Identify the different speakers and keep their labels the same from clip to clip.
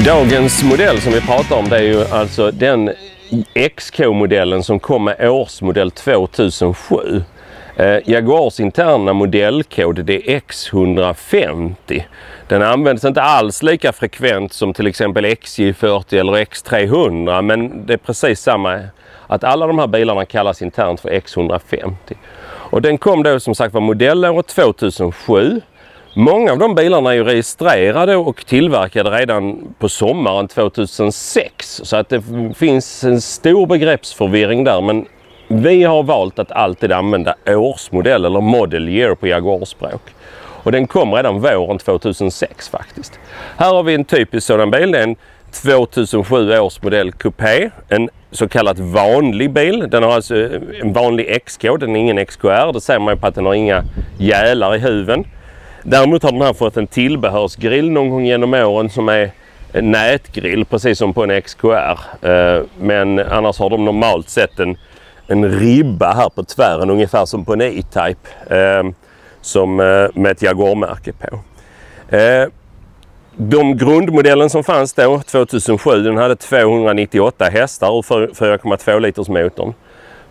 Speaker 1: Dagens modell som vi pratar om, det är ju alltså den XK-modellen som kom med årsmodell 2007. Jaguars interna modellkod, det är X150. Den används inte alls lika frekvent som till exempel XJ40 eller X300, men det är precis samma, att alla de här bilarna kallas internt för X150. Och den kom då som sagt var modellåret 2007. Många av de bilarna är ju registrerade och tillverkade redan på sommaren 2006. Så att det finns en stor begreppsförvirring där, men vi har valt att alltid använda årsmodell eller model year på Jaguar-språk. Och den kom redan våren 2006 faktiskt. Här har vi en typisk sådan bil, det är en 2007 års modell coupé, en så kallad vanlig bil. Den har alltså en vanlig XK, den är ingen XKR, det ser man ju på att den har inga gälar i huven. Däremot har den här fått en tillbehörsgrill någon gång genom åren som är en nätgrill, precis som på en XKR. Men annars har de normalt sett en ribba här på tvären, ungefär som på en E-Type, med ett Jaguar-märke på. De grundmodellen som fanns då, 2007, den hade 298 hästar och 4,2 liters motorn.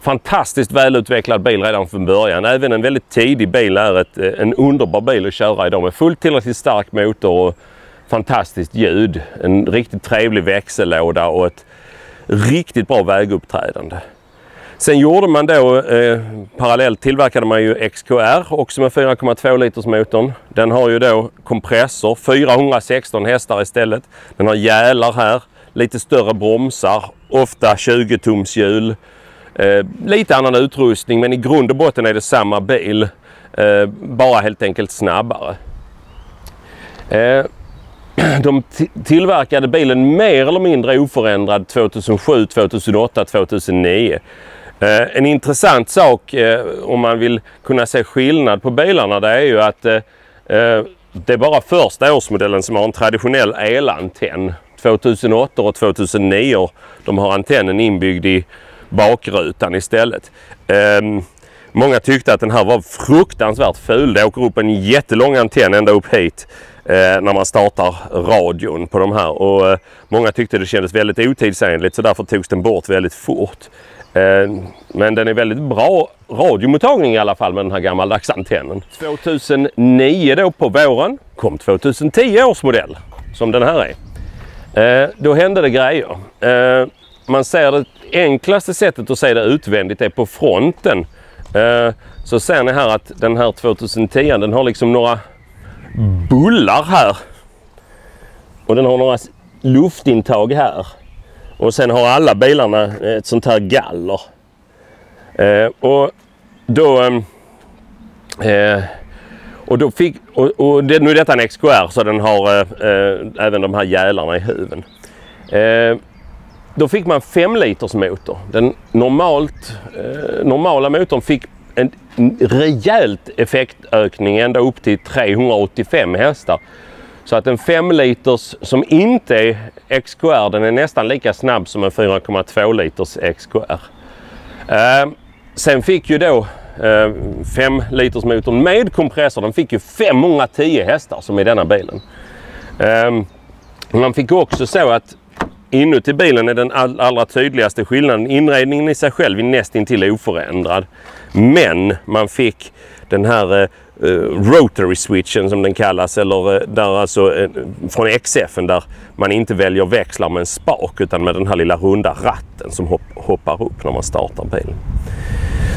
Speaker 1: Fantastiskt välutvecklad bil redan från början. Även en väldigt tidig bil är en underbar bil att köra idag med fullt tillräckligt stark motor och fantastiskt ljud. En riktigt trevlig växellåda och ett riktigt bra väguppträdande. Sen gjorde man då, parallellt tillverkade man ju XKR också med 4,2 liters motorn. Den har ju då kompressor, 416 hästar istället. Den har gälar här, lite större bromsar, ofta 20-tums hjul. Lite annan utrustning, men i grund och botten är det samma bil, bara helt enkelt snabbare. De tillverkade bilen mer eller mindre oförändrad 2007, 2008, 2009. En intressant sak om man vill kunna se skillnad på bilarna, det är ju att det är bara första årsmodellen som har en traditionell elantenn. 2008 och 2009 de har antennen inbyggd i bakrutan istället. Många tyckte att den här var fruktansvärt ful. Det åker upp en jättelång antenn ända upp hit när man startar radion på de här. Och många tyckte det kändes väldigt otidsenligt, så därför togs den bort väldigt fort. Men den är väldigt bra radiomottagning i alla fall med den här gammaldags antennen. 2009 då på våren kom 2010 års modell som den här är. Då hände det grejer. Man ser det enklaste sättet att se det utvändigt är på fronten. Så ser ni här att den här 2010 den har liksom några bullar här. Och den har några luftintag här. Och sen har alla bilarna ett sånt här galler. Och nu är detta en XKR, så den har även de här gälarna i huven. Då fick man 5 liters motor. Den normala motorn fick en rejält effektökning ända upp till 385 hästar. Så att en 5 liters som inte är XKR, den är nästan lika snabb som en 4,2 liters XKR. Sen fick ju då 5 liters motorn med kompressor, den fick ju 510 hästar som i denna bilen. Man fick också så att inuti bilen är den allra tydligaste skillnaden. Inredningen i sig själv är nästintill oförändrad. Men man fick den här rotary switchen som den kallas, eller där alltså från XF:en, där man inte väljer växlar med en spak utan med den här lilla runda ratten som hoppar upp när man startar bilen.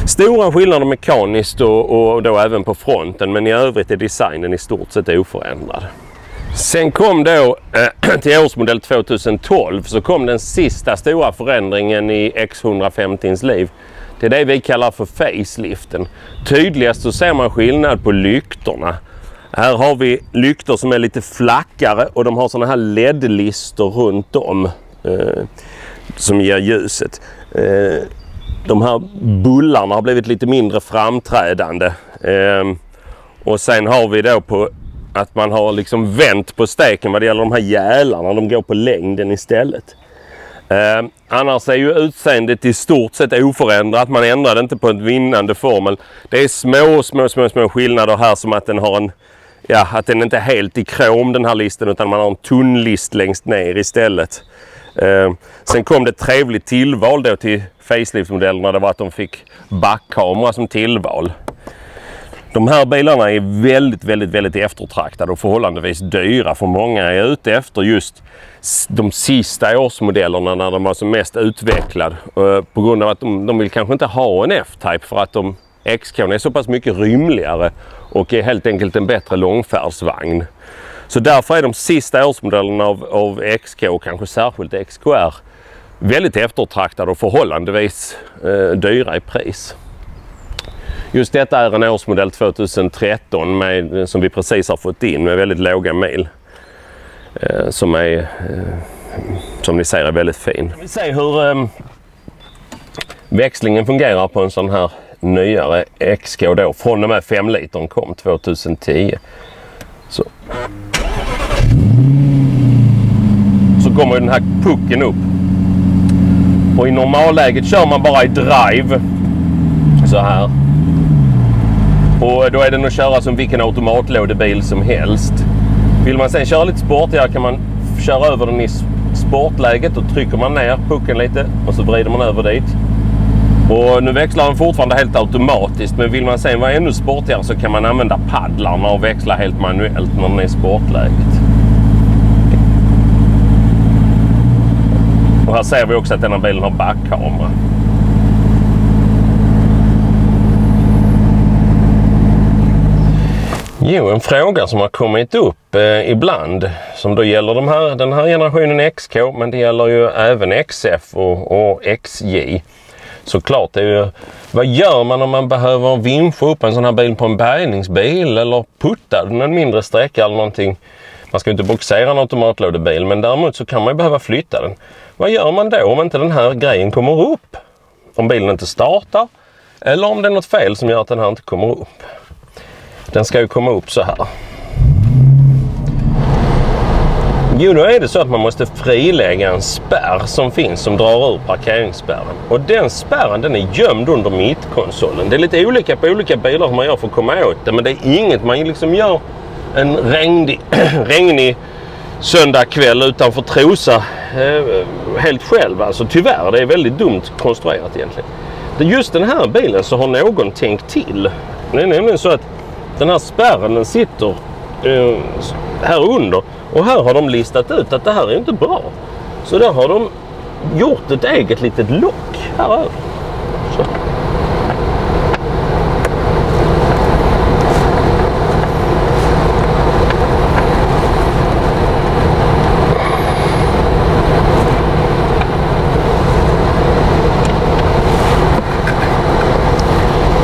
Speaker 1: Stora skillnader mekaniskt och då även på fronten, men i övrigt är designen i stort sett oförändrad. Sen kom då till årsmodell 2012 så kom den sista stora förändringen i X150s liv. Det är det vi kallar för faceliften. Tydligast så ser man skillnad på lyktorna. Här har vi lyktor som är lite flackare och de har såna här LED-listor runt om som ger ljuset. De här bullarna har blivit lite mindre framträdande. Och sen har vi då på att man har liksom vänt på steken vad det gäller de här gälarna. De går på längden istället. Annars är ju utseendet i stort sett oförändrat. Man ändrade inte på en vinnande formel. Det är små skillnader här, som att den har ja, att den inte är helt i krom den här listen, utan man har en tunn list längst ner istället. Sen kom det ett trevligt tillval då till facelift-modellerna. Det var att de fick backkamera som tillval. De här bilarna är väldigt eftertraktade och förhållandevis dyra, för många är ute efter just de sista årsmodellerna när de var som mest utvecklade, på grund av att de vill kanske inte ha en F-Type, för att XK är så pass mycket rymligare och är helt enkelt en bättre långfärdsvagn. Så därför är de sista årsmodellerna av XK, kanske särskilt XKR, väldigt eftertraktade och förhållandevis dyra i pris. Just detta är en årsmodell 2013 som vi precis har fått in med väldigt låga mil. Som ni ser är väldigt fin. Vi ser hur växlingen fungerar på en sån här nyare XK då, från och med 5 litern kom 2010. Så kommer den här pucken upp. Och i normalläget kör man bara i drive så här. Och då är den att köra som vilken automatlådebil som helst. Vill man sen köra lite sportigare kan man köra över den i sportläget, och trycker man ner pucken lite och så vrider man över dit. Och nu växlar den fortfarande helt automatiskt, men vill man sen vara ännu sportigare så kan man använda paddlarna och växla helt manuellt när den är i sportläget. Och här ser vi också att den här bilen har backkamera. Jo, en fråga som har kommit upp ibland, som då gäller den här generationen XK, men det gäller ju även XF och XJ. Såklart är ju, vad gör man om man behöver vinscha upp en sån här bil på en bärgningsbil eller putta den en mindre sträcka eller någonting? Man ska inte boxera en automatlådebil, men däremot så kan man ju behöva flytta den. Vad gör man då om inte den här grejen kommer upp? Om bilen inte startar, eller om det är något fel som gör att den här inte kommer upp? Den ska ju komma upp så här. Jo, då är det så att man måste frilägga en spärr som finns som drar ur parkeringsspärren. Och den spärren, den är gömd under mittkonsolen. Det är lite olika på olika bilar hur man gör för att komma åt det, men det är inget man liksom gör en regnig söndagkväll utanför Trosa helt själv. Alltså tyvärr, det är väldigt dumt konstruerat egentligen. Det är just den här bilen så har någon tänkt till. Det är nämligen så att den här spärren, den sitter här under, och här har de listat ut att det här är inte bra. Så där har de gjort ett eget litet lock här över. Så.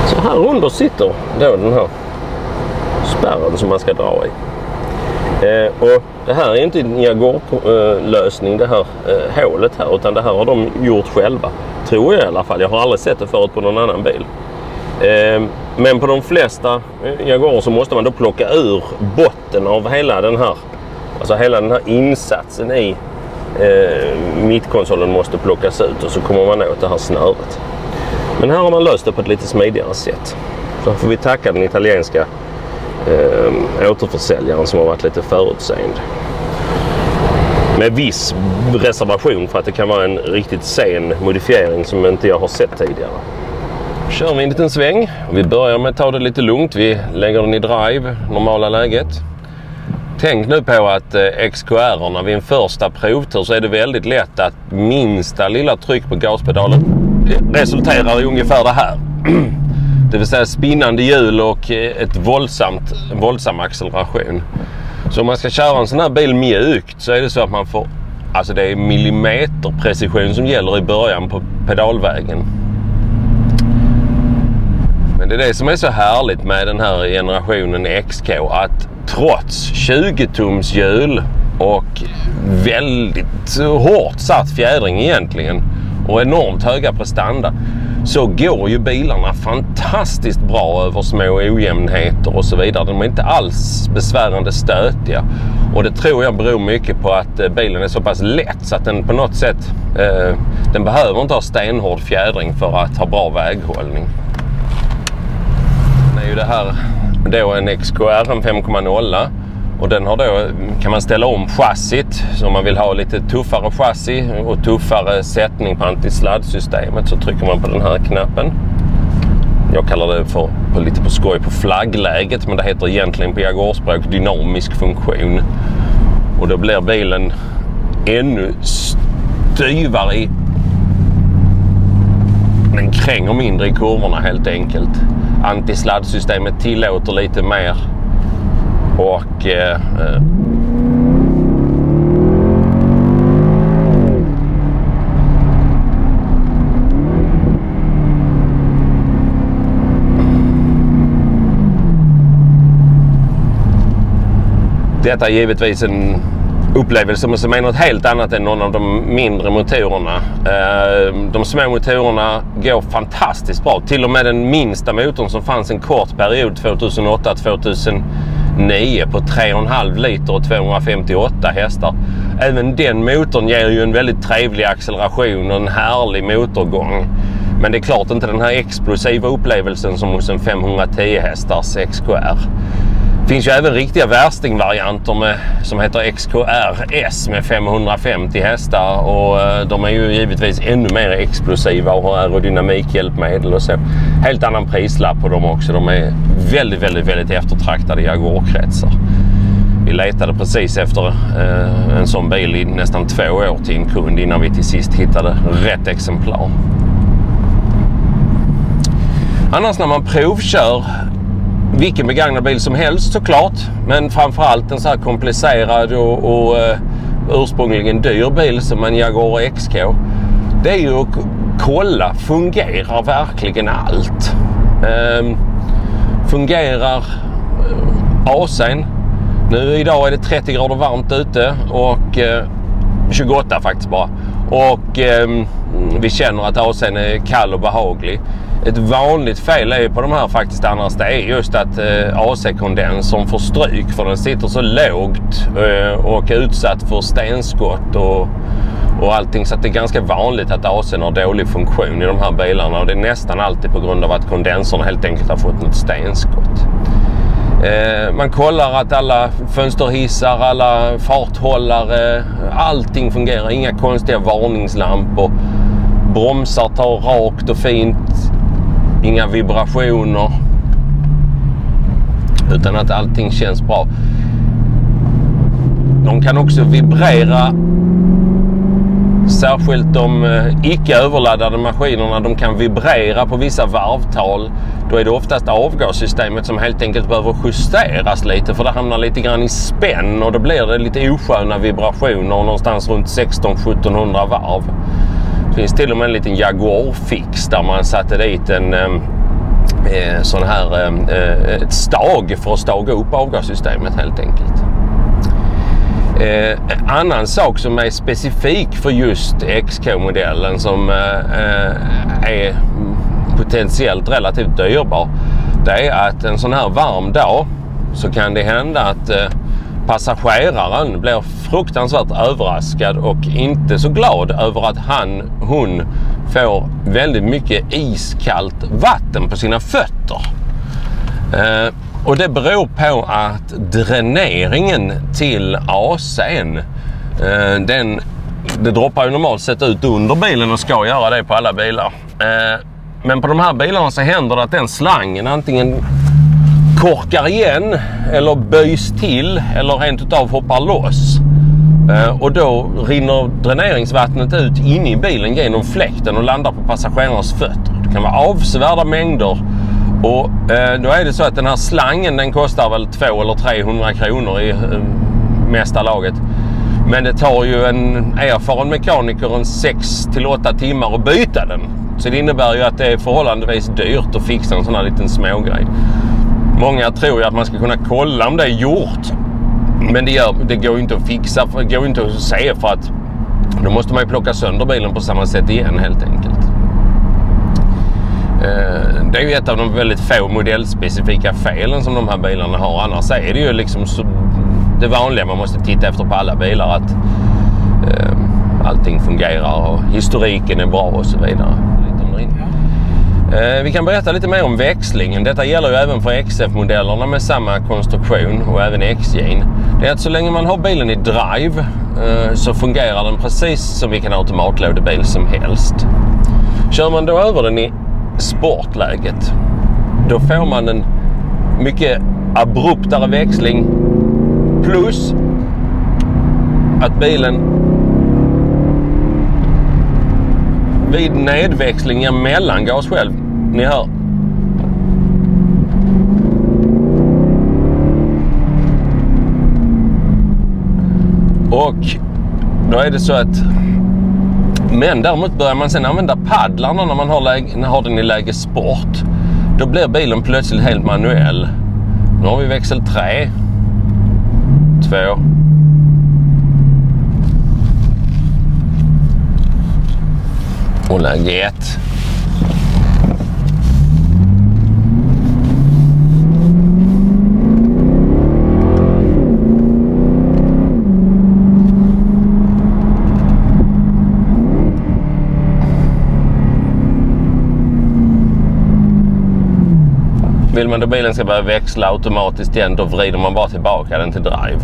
Speaker 1: Så här under sitter då den här spärren som man ska dra i. Och det här är inte en Jaguar-lösning, det här hålet här, utan det här har de gjort själva. Tror jag i alla fall. Jag har aldrig sett det förut på någon annan bil. Men på de flesta Jaguar så måste man då plocka ur botten av hela den här, alltså hela den här insatsen i mittkonsolen måste plockas ut, och så kommer man åt det här snöret. Men här har man löst det på ett lite smidigare sätt. Så får vi tacka den italienska återförsäljaren som har varit lite förutseende. Med viss reservation för att det kan vara en riktigt sen modifiering som inte jag har sett tidigare. Kör vi en liten sväng. Vi börjar med att ta det lite lugnt. Vi lägger den i drive, normala läget. Tänk nu på att XKR-erna vid en första provtur så är det väldigt lätt att minsta lilla tryck på gaspedalen resulterar i ungefär det här. Det vill säga spinnande hjul och ett våldsam acceleration. Så om man ska köra en sån här bil mjukt så är det så att man får, alltså det är millimeterprecision som gäller i början på pedalvägen. Men det är det som är så härligt med den här generationen XK, att trots 20-tums hjul och väldigt hårt satt fjädring egentligen och enormt höga prestanda, så går ju bilarna fantastiskt bra över små ojämnheter och så vidare. De är inte alls besvärande stötiga. Och det tror jag beror mycket på att bilen är så pass lätt så att den på något sätt, den behöver inte ha stenhård fjädring för att ha bra väghållning. Det är ju det här då en XKR, en 5.0. Och den har då, kan man ställa om chassit, så om man vill ha lite tuffare chassi och tuffare sättning på antisladdsystemet, så trycker man på den här knappen. Jag kallar det för, lite på skoj, på flaggläget, men det heter egentligen på Jaguar-språk dynamisk funktion. Och då blir bilen ännu styvare den kränger mindre i kurvorna helt enkelt. Antisladdsystemet tillåter lite mer och detta är givetvis en upplevelse som är något helt annat än någon av de mindre motorerna. De små motorerna går fantastiskt bra. Till och med den minsta motorn som fanns en kort period 2008-2009 på 3,5 liter och 258 hästar. Även den motorn ger ju en väldigt trevlig acceleration och en härlig motorgång. Men det är klart inte den här explosiva upplevelsen som hos en 510 hästars XKR. Det finns ju även riktiga värstingvarianter som heter XKR-S med 550 hästar och de är ju givetvis ännu mer explosiva och har aerodynamikhjälpmedel och så. Helt annan prislapp på dem också. De är väldigt eftertraktade i Jaguar-kretsar. Vi letade precis efter en sån bil i nästan 2 år till en kund innan vi till sist hittade rätt exemplar. Annars när man provkör vilken begagnad bil som helst såklart, men framförallt en så här komplicerad och ursprungligen dyr bil som en Jaguar XK, det är ju att kolla, fungerar verkligen allt? Fungerar AC:n? Nu idag är det 30 grader varmt ute och 28 faktiskt bara, och vi känner att AC:n är kall och behaglig. Ett vanligt fel är på de här faktiskt annars, det är just att AC-kondensorn får stryk för den sitter så lågt och är utsatt för stenskott och allting, så att det är ganska vanligt att AC:n har dålig funktion i de här bilarna, och det är nästan alltid på grund av att kondensorn helt enkelt har fått något stenskott. Man kollar att alla fönsterhissar, alla farthållare, allting fungerar, inga konstiga varningslampor, bromsar tar rakt och fint, inga vibrationer, utan att allting känns bra. De kan också vibrera, särskilt de icke överladdade maskinerna, de kan vibrera på vissa varvtal. Då är det oftast avgassystemet som helt enkelt behöver justeras lite, för det hamnar lite grann i spänn och då blir det lite osköna vibrationer någonstans runt 1600-1700 varv. Det finns till och med en liten Jaguar-fix där man satte dit en sån här ett stag för att staga upp avgassystemet helt enkelt. En annan sak som är specifik för just XK-modellen som är potentiellt relativt dyrbar, det är att en sån här varm dag så kan det hända att passageraren blir fruktansvärt överraskad och inte så glad över att hon får väldigt mycket iskallt vatten på sina fötter. Och det beror på att dräneringen till AC:n, det droppar ju normalt sett ut under bilen och ska göra det på alla bilar. Men på de här bilarna så händer det att den slangen antingen korkar igen eller böjs till eller rent utav hoppar loss. Och då rinner dräneringsvattnet ut in i bilen genom fläkten och landar på passagerarnas fötter. Det kan vara avsevärda mängder. Och då är det så att den här slangen, den kostar väl 200 eller 300 kronor i mesta laget. Men det tar ju en erfaren mekaniker en 6 till 8 timmar att byta den. Så det innebär ju att det är förhållandevis dyrt att fixa en sån här liten smågrej. Många tror ju att man ska kunna kolla om det är gjort. Men det går ju inte att fixa, det går ju inte att se, för att då måste man ju plocka sönder bilen på samma sätt igen helt enkelt. Det är ju ett av de väldigt få modellspecifika felen som de här bilarna har. Annars är det ju liksom så, det vanliga man måste titta efter på alla bilar, att allting fungerar och historiken är bra och så vidare. Vi kan berätta lite mer om växlingen. Detta gäller ju även för XF-modellerna med samma konstruktion och även XJ. Det är att så länge man har bilen i drive så fungerar den precis som vilken automatlådebil som helst. Kör man då över den i sportläget, då får man en mycket abruptare växling, plus att bilen vid nedväxlingen mellan gas själv, ni hör, och då är det så att, men däremot börjar man sen använda paddlarna när man har den i läge sport, då blir bilen plötsligt helt manuell. Nu har vi växel 3, 2, och läge 1. Vill man då bilen ska börja växla automatiskt igen, då vrider man bara tillbaka den till drive.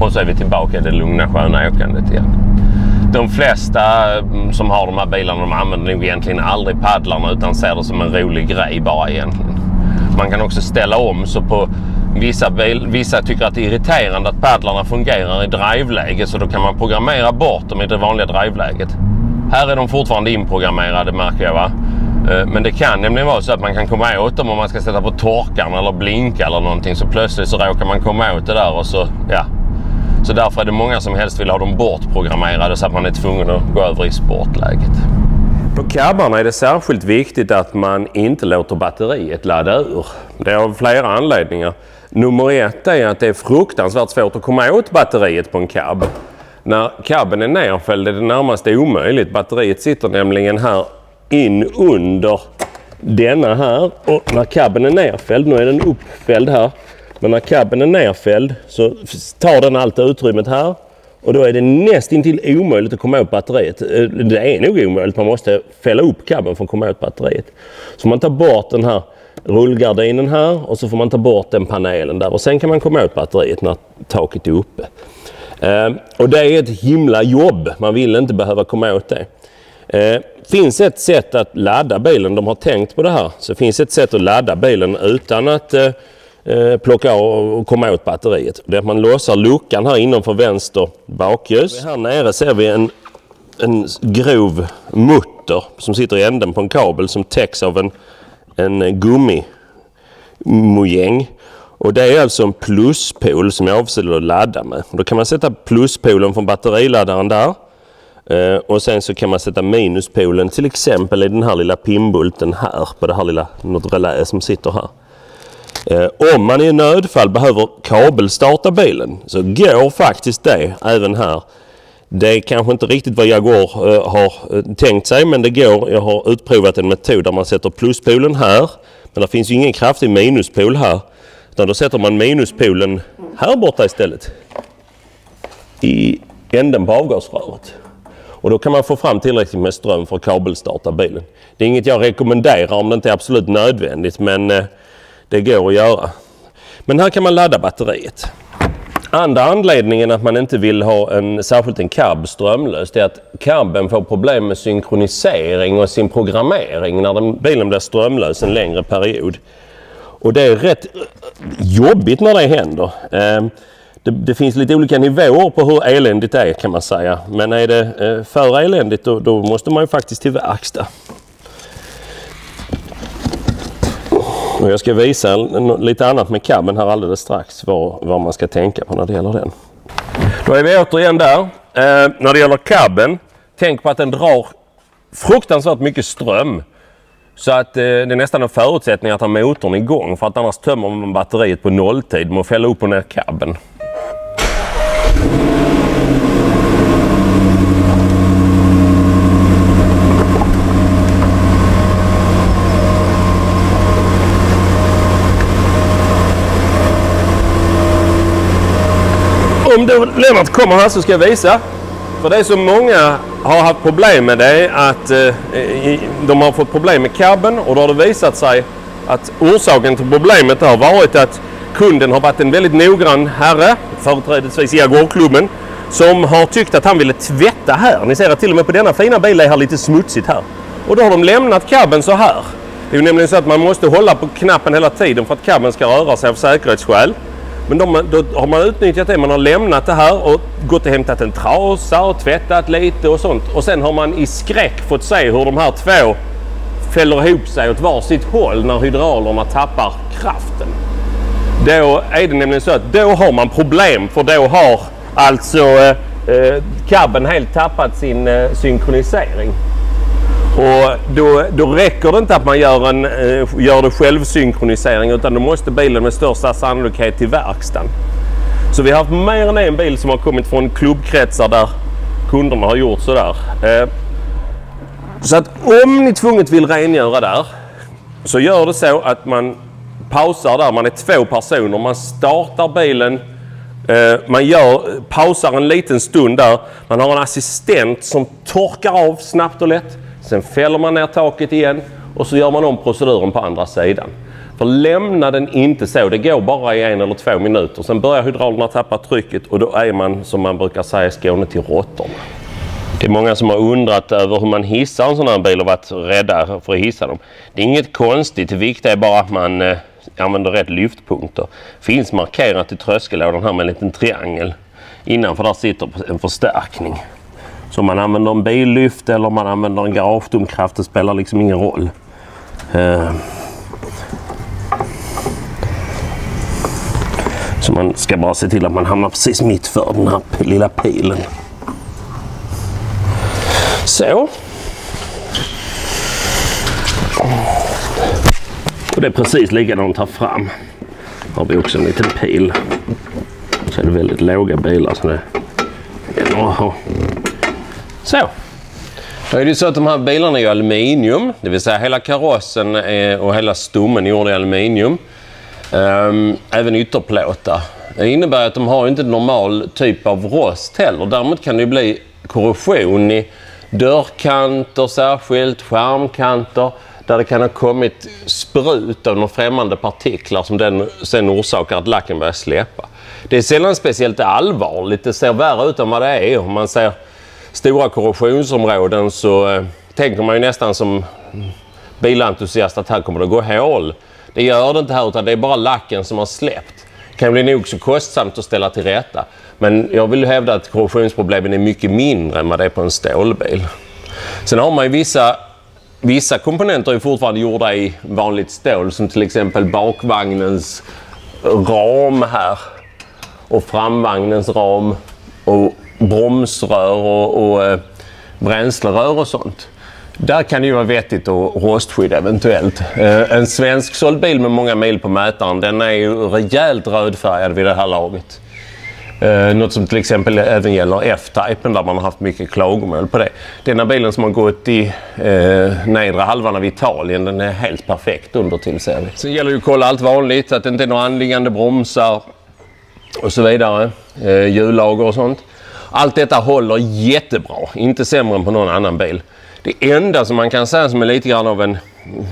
Speaker 1: Och så är vi tillbaka i det lugna sköna åkandet igen. De flesta som har de här bilarna, de använder nog egentligen aldrig paddlarna utan ser det som en rolig grej bara egentligen. Man kan också ställa om, så på vissa tycker att det är irriterande att paddlarna fungerar i drive-läge, så då kan man programmera bort dem i det vanliga drive-läget. Här är de fortfarande inprogrammerade, märker jag, va? Men det kan nämligen vara så att man kan komma åt dem om man ska sätta på torkaren eller blinka eller någonting, så plötsligt så råkar man komma åt det där och så, ja. Så därför är det många som helst vill ha dem bortprogrammerade så att man är tvungen att gå över i sportläget. På cabbarna är det särskilt viktigt att man inte låter batteriet ladda ur. Det är av flera anledningar. Nummer 1 är att det är fruktansvärt svårt att komma åt batteriet på en cab. När cabben är nerfälld är det närmast omöjligt. Batteriet sitter nämligen här in under denna här, och när cabben är nerfälld, nu är den uppfälld här, men när cabben är nerfälld så tar den allt utrymmet här, och då är det nästintill omöjligt att komma åt batteriet. Det är nog omöjligt, man måste fälla upp cabben för att komma åt batteriet. Så man tar bort den här rullgardinen här, och så får man ta bort den panelen där, och sen kan man komma åt batteriet när taket är uppe. Och det är ett himla jobb, man vill inte behöva komma åt det. Finns ett sätt att ladda bilen, de har tänkt på det här, så finns ett sätt att ladda bilen utan att plocka och komma åt batteriet. Det är att man låser luckan här innanför vänster bakljus. Här nere ser vi en grov mutter som sitter i änden på en kabel som täcks av en gummimojäng. Och det är alltså en pluspol som är avsedd att ladda med. Då kan man sätta pluspolen från batteriladdaren där. Och sen så kan man sätta minuspolen till exempel i den här lilla pinbulten här på det här lilla relä som sitter här. Om man i nödfall behöver kabelstarta bilen så går faktiskt det även här. Det är kanske inte riktigt vad Jaguar har tänkt sig, men det går. Jag har utprovat en metod där man sätter pluspolen här, men det finns ju ingen kraftig minuspol här. Utan då sätter man minuspolen här borta istället, i änden på avgasröret. Och då kan man få fram tillräckligt med ström för att kabelstarta bilen. Det är inget jag rekommenderar om det inte är absolut nödvändigt, men det går att göra. Men här kan man ladda batteriet. Andra anledningen att man inte vill ha särskilt en cab strömlös är att cabben får problem med synkronisering och sin programmering när bilen blir strömlös en längre period. Och det är rätt jobbigt när det händer. Det finns lite olika nivåer på hur eländigt det är, kan man säga. Men är det för eländigt då måste man ju faktiskt till verkstad. Och jag ska visa lite annat med cabben här alldeles strax, vad man ska tänka på när det gäller den. Då är vi återigen där. När det gäller cabben, tänk på att den drar fruktansvärt mycket ström. Så att det är nästan en förutsättning att ha motorn igång, för att annars tömmer man batteriet på nolltid med att fälla upp och ner cabben. Om då Lennart kommer här så ska jag visa. För det är så många har haft problem med det att de har fått problem med cabben, och då har det visat sig att orsaken till problemet har varit att kunden har varit en väldigt noggrann herre, företrädesvis i Jaguar-klubben, som har tyckt att han ville tvätta här. Ni ser att till och med på denna fina bil är här lite smutsigt här. Och då har de lämnat cabben så här. Det är ju nämligen så att man måste hålla på knappen hela tiden för att cabben ska röra sig av säkerhetsskäl. Men då har man utnyttjat det, man har lämnat det här och gått och hämtat en trasa och tvättat lite och sånt. Och sen har man i skräck fått se hur de här två fäller ihop sig åt varsitt håll när hydraulerna tappar kraften. Då är det nämligen så att då har man problem, för då har alltså cabben helt tappat sin synkronisering. Och då räcker det inte att man gör det självsynkronisering, utan då måste bilen med största sannolikhet till verkstaden. Så vi har haft mer än en bil som har kommit från klubbkretsar där kunderna har gjort sådär. Så att om ni tvunget vill rengöra där, så gör det så att man pausar där. Man är 2 personer, man startar bilen, man pausar en liten stund där. Man har en assistent som torkar av snabbt och lätt. Sen fäller man ner taket igen och så gör man om proceduren på andra sidan. För lämna den inte så. Det går bara i 1 eller 2 minuter. Sen börjar hydraulerna tappa trycket och då är man, som man brukar säga i Skåne, till råttorna. Det är många som har undrat över hur man hissar en sån här bil och varit rädda för att hissa dem. Det är inget konstigt. Det viktiga är bara att man använder rätt lyftpunkter. Finns markerat i tröskellådan här med en liten triangel. Innanför där sitter en förstärkning. Så man använder en billyft eller man använder en garagedomkraft, det spelar liksom ingen roll. Så man ska bara se till att man hamnar precis mitt för den här lilla pilen. Så. Och det är precis likadant här fram. Har vi också en liten pil. Så är det väldigt låga bilar så det är. Så. Då är det så att de här bilarna är ju aluminium. Det vill säga hela karossen och hela stommen är gjord i aluminium. Även ytterplåtar. Det innebär att de har inte normal typ av rost heller. Däremot kan det bli korrosion i dörrkanter, särskilt skärmkanter, där det kan ha kommit sprut av några främmande partiklar som sen orsakar att lacken börjar släppa. Det är sällan speciellt allvarligt. Det ser värre ut än vad det är. Om man ser stora korrosionsområden så tänker man ju nästan som bilentusiast att här kommer det gå hål. Det gör det inte här, utan det är bara lacken som har släppt. Det kan bli nog så kostsamt att ställa till rätta. Men jag vill hävda att korrosionsproblemen är mycket mindre än vad det är på en stålbil. Sen har man ju vissa komponenter är fortfarande gjorda i vanligt stål, som till exempel bakvagnens ram här och framvagnens ram och bromsrör och bränslerör och sånt. Där kan det ju vara vettigt att rostskydd eventuellt. En svensk såld bil med många mil på mätaren, den är ju rejält rödfärgad vid det här laget. Något som till exempel även gäller F-Typen, där man har haft mycket klagomål på det. Denna bilen som har gått i nedre halvan av Italien, den är helt perfekt under tillser vi. Sen gäller det att kolla allt vanligt, att det inte är några anliggande bromsar och så vidare. Hjullager och sånt. Allt detta håller jättebra, inte sämre än på någon annan bil. Det enda som man kan säga som är lite grann av en,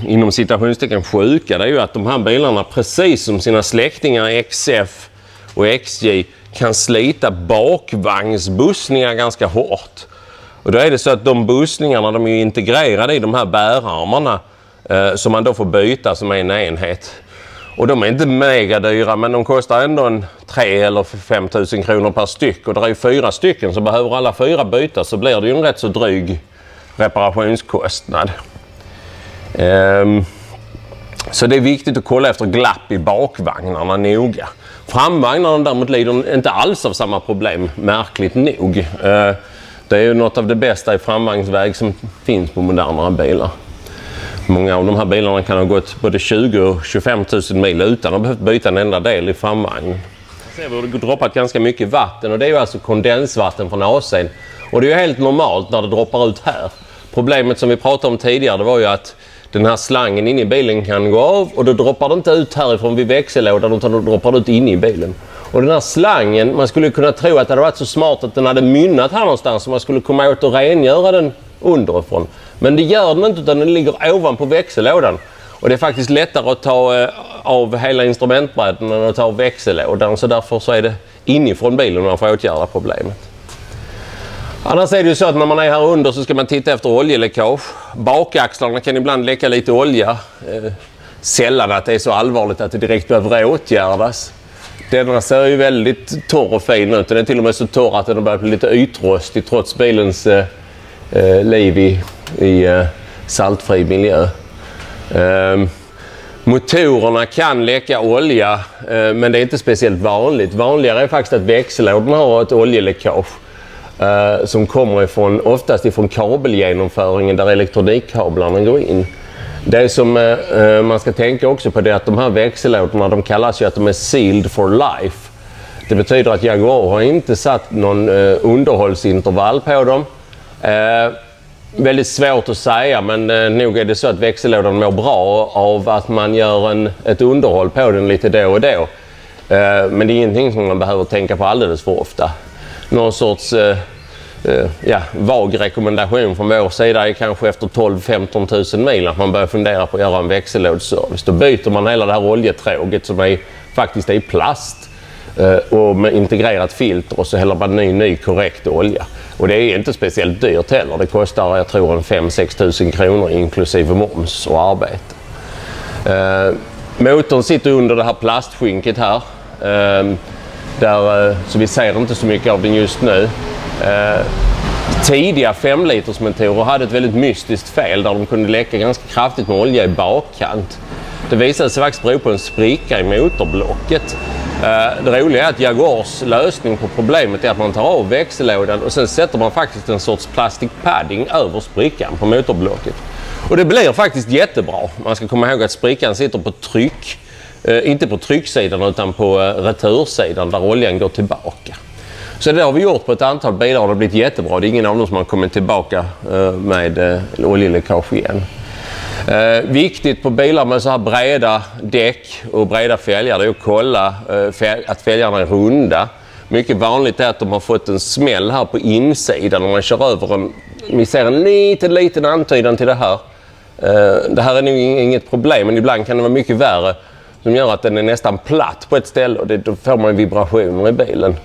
Speaker 1: inom citationstecken, sjuka, det är ju att de här bilarna, precis som sina släktingar XF och XJ, kan slita bakvagnsbussningar ganska hårt. Och då är det så att de bussningarna, de är ju integrerade i de här bärarmarna som man då får byta som en enhet. Och de är inte mega dyra, men de kostar ändå en 3 eller 5 000 kronor per styck. Och det är ju 4 stycken, så behöver alla 4 bytas så blir det ju en rätt så dryg reparationskostnad. Så det är viktigt att kolla efter glapp i bakvagnarna noga. Framvagnarna däremot lider inte alls av samma problem, märkligt nog. Det är ju något av det bästa i framvagnsväg som finns på modernare bilar. Många av de här bilarna kan ha gått både 20 och 25 000 mil utan att behövt byta en enda del i framvagnen. Ser vi att det droppat ganska mycket vatten, och det är ju alltså kondensvatten från AC:n. Och det är ju helt normalt när det droppar ut här. Problemet som vi pratade om tidigare, det var ju att den här slangen inne i bilen kan gå av och då droppar det inte ut härifrån vid växellådan, utan då droppar det ut inne i bilen. Och den här slangen, man skulle kunna tro att det hade varit så smart att den hade mynnat här någonstans så man skulle komma åt att rengöra den underifrån. Men det gör den inte, utan den ligger ovanpå växellådan. Och det är faktiskt lättare att ta av hela instrumentbrädan än att ta av växellådan. Så därför så är det inifrån bilen man får åtgärda problemet. Annars är det ju så att när man är här under så ska man titta efter oljeläckage. Bakaxlarna kan ibland läcka lite olja. Sällan att det är så allvarligt att det direkt behöver åtgärdas. Denna ser ju väldigt torr och fin ut. Den är till och med så torr att den börjar bli lite ytrostig trots bilens liv i saltfri miljö. Motorerna kan läcka olja, men det är inte speciellt vanligt. Vanligare är faktiskt att växellådan har ett oljeläckage som kommer oftast ifrån kabelgenomföringen där elektronikkablarna går in. Det som man ska tänka också på det är att de här växellådorna, de kallas ju att de är sealed for life. Det betyder att Jaguar har inte satt någon underhållsintervall på dem. Väldigt svårt att säga, men nog är det så att växellådan mår bra av att man gör ett underhåll på den lite då och då. Men det är ingenting som man behöver tänka på alldeles för ofta. Någon sorts vag rekommendation från vår sida är kanske efter 12-15 000 mil att man börjar fundera på att göra en växellådsservice. Då byter man hela det här oljetråget som faktiskt är i plast och med integrerat filter, och så häller man ny korrekt olja. Och det är inte speciellt dyrt heller. Det kostar, jag tror, 5-6 000 kronor inklusive moms och arbete. Motorn sitter under det här plastskynket här. Så vi ser inte så mycket av den just nu. Tidiga 5-liters motorer hade ett väldigt mystiskt fel där de kunde läcka ganska kraftigt med olja i bakkant. Det visade sig faktiskt bero på en spricka i motorblocket. Det roliga är att Jaguars lösning på problemet är att man tar av växellådan och sen sätter man faktiskt en sorts plastic padding över sprickan på motorblocket. Och det blir faktiskt jättebra. Man ska komma ihåg att sprickan sitter på tryck. Inte på trycksidan utan på retursidan där oljan går tillbaka. Så det har vi gjort på ett antal bilar och det har blivit jättebra. Det är ingen av dem som har kommit tillbaka med oljeläckage igen. Viktigt på bilar med så här breda däck och breda fälgar är att kolla att fälgarna är runda. Mycket vanligt är att de har fått en smäll här på insidan när man kör över vi ser en liten antydan till det här. Det här är nog inget problem, men ibland kan det vara mycket värre som gör att den är nästan platt på ett ställe och då får man vibrationer i bilen.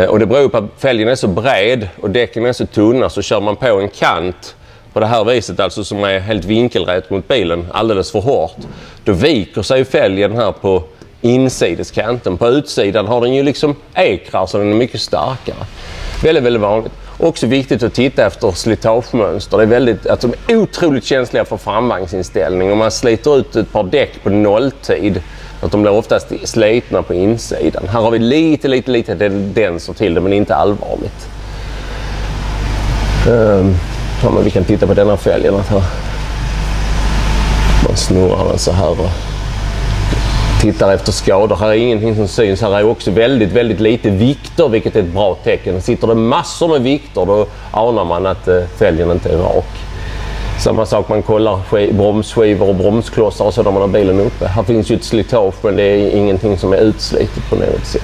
Speaker 1: Och det beror på att fälgen är så bred och däcken är så tunna, så kör man på en kant på det här viset, alltså som är helt vinkelrätt mot bilen alldeles för hårt, då viker sig fälgen här på insideskanten. På utsidan har den ju liksom ekrar så den är mycket starkare. Väldigt vanligt. Också viktigt att titta efter slitagemönster. Det är de är otroligt känsliga för framvagnsinställning. Om man sliter ut ett par däck på nolltid, att de blir oftast slitna på insidan. Här har vi lite tendenser till det, men inte allvarligt. Men vi kan titta på denna fälgen. Här. Man snurrar den så här och tittar efter skador. Här är ingenting som syns. Här är också väldigt lite vikter, vilket är ett bra tecken. Sitter det massor med vikter, då anar man att fälgen inte är rak. Samma sak, man kollar bromsskivor och bromsklossar och så när man har bilen uppe. Här finns ju ett slitage, men det är ingenting som är utslitet på något sätt.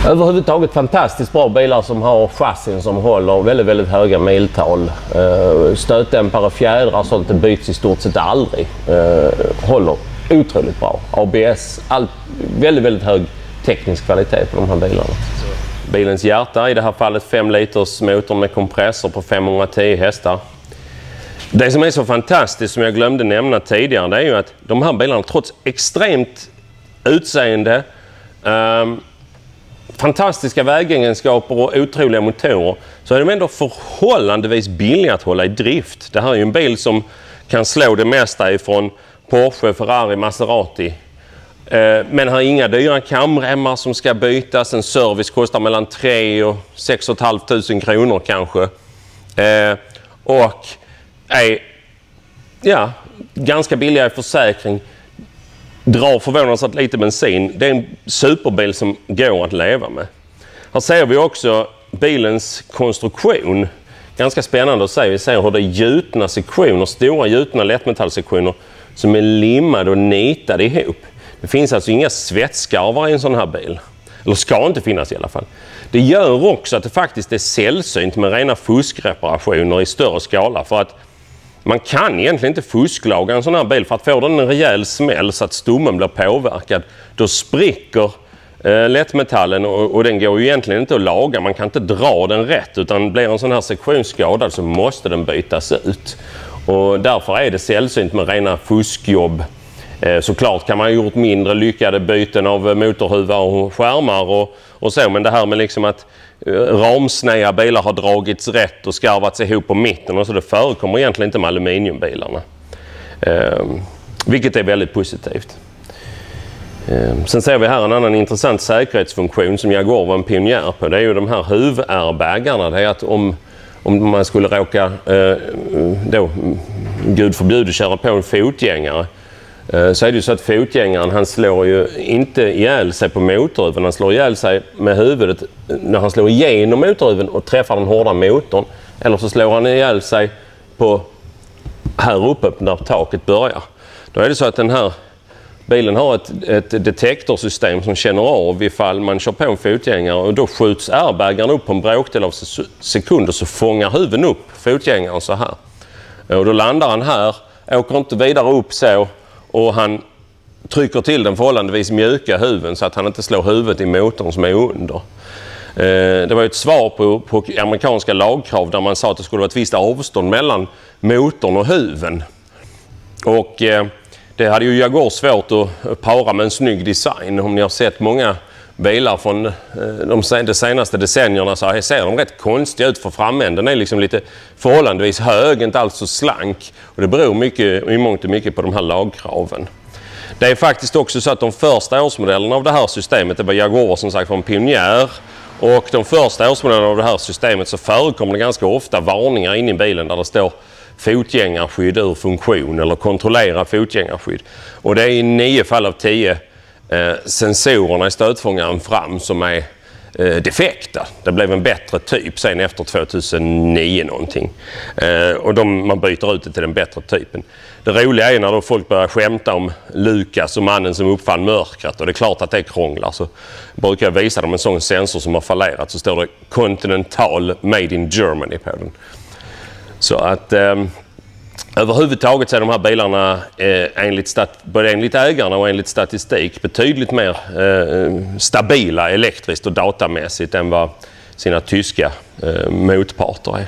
Speaker 1: Överhuvudtaget fantastiskt bra bilar som har chassin som håller väldigt höga miltal. Stötdämpare, fjädrar, sånt det byts i stort sett aldrig. Håller otroligt bra. ABS, väldigt hög teknisk kvalitet på de här bilarna. Bilens hjärta, i det här fallet 5 liters motor med kompressor på 510 hästar. Det som är så fantastiskt, som jag glömde nämna tidigare, det är ju att de här bilarna, trots extremt utseende, fantastiska vägegenskaper och otroliga motorer, så är de ändå förhållandevis billiga att hålla i drift. Det här är ju en bil som kan slå det mesta ifrån Porsche, Ferrari, Maserati. Men har inga dyra kamremmar som ska bytas. En service kostar mellan 3 och 6 500 kronor kanske. Och är ganska billiga i försäkring. Drar förvånansvärt lite bensin. Det är en superbil som går att leva med. Här ser vi också bilens konstruktion. Ganska spännande att se. Vi ser hur det är gjutna sektioner, stora gjutna lättmetallsektioner som är limmade och nitade ihop. Det finns alltså inga svetskarvar i en sån här bil. Eller ska inte finnas i alla fall. Det gör också att det faktiskt är sällsynt med rena fuskreparationer i större skala. För att man kan egentligen inte fusklaga en sån här bil, för att få den en rejäl smäll så att stommen blir påverkad, då spricker lättmetallen och den går ju egentligen inte att laga. Man kan inte dra den rätt, utan blir en sån här sektion skadad så måste den bytas ut. Och därför är det sällsynt med rena fuskjobb. Såklart kan man ha gjort mindre lyckade byten av motorhuvar och skärmar och så, men det här med liksom att ramsnäa bilar har dragits rätt och skarvats ihop på mitten och så, det förekommer egentligen inte med aluminiumbilarna. Vilket är väldigt positivt. Sen ser vi här en annan intressant säkerhetsfunktion som Jaguar var en pionjär på. Det är ju de här huvairbagarna. Det är att om man skulle råka, gud förbjude, köra på en fotgängare, så är det ju så att fotgängaren, han slår ju inte ihjäl sig på motorhuven, han slår ihjäl sig med huvudet när han slår igenom motorhuven och träffar den hårda motorn. Eller så slår han ihjäl sig på här uppe där taket börjar. Då är det så att den här bilen har ett detektorsystem som känner av ifall man kör på en fotgängare, och då skjuts airbagarna upp på en bråkdel av sekunder, så fångar huven upp fotgängaren så här. Och då landar han här, åker inte vidare upp så, och han trycker till den förhållandevis mjuka huven så att han inte slår huvudet i motorn som är under. Det var ett svar på amerikanska lagkrav där man sa att det skulle vara ett visst avstånd mellan motorn och huven. Och det hade ju Jaguar svårt att para med en snygg design. Om ni har sett många bilar från de senaste decennierna så ser de rätt konstiga ut, för framänden. Den är liksom lite förhållandevis hög, inte alls så slank. Och det beror i mångt och mycket på de här lagkraven. Det är faktiskt också så att de första årsmodellerna av det här systemet, det var Jaguar som sagt var en pionjär. Och de första årsmodellerna av det här systemet så förekommer det ganska ofta varningar in i bilen där det står fotgängarskydd ur funktion eller kontrollera fotgängarskydd. Och det är i 9 fall av 10 sensorerna i stötfångaren fram som är defekta. Det blev en bättre typ sen efter 2009 någonting. Och man byter ut det till den bättre typen. Det roliga är när då folk börjar skämta om Lucas och mannen som uppfann mörkret, och det är klart att det krånglar, så brukar jag visa dem en sån sensor som har fallerat, så står det Continental Made in Germany på den. Så att överhuvudtaget så är de här bilarna både enligt ägarna och enligt statistik betydligt mer stabila elektriskt och datamässigt än vad sina tyska motparter är.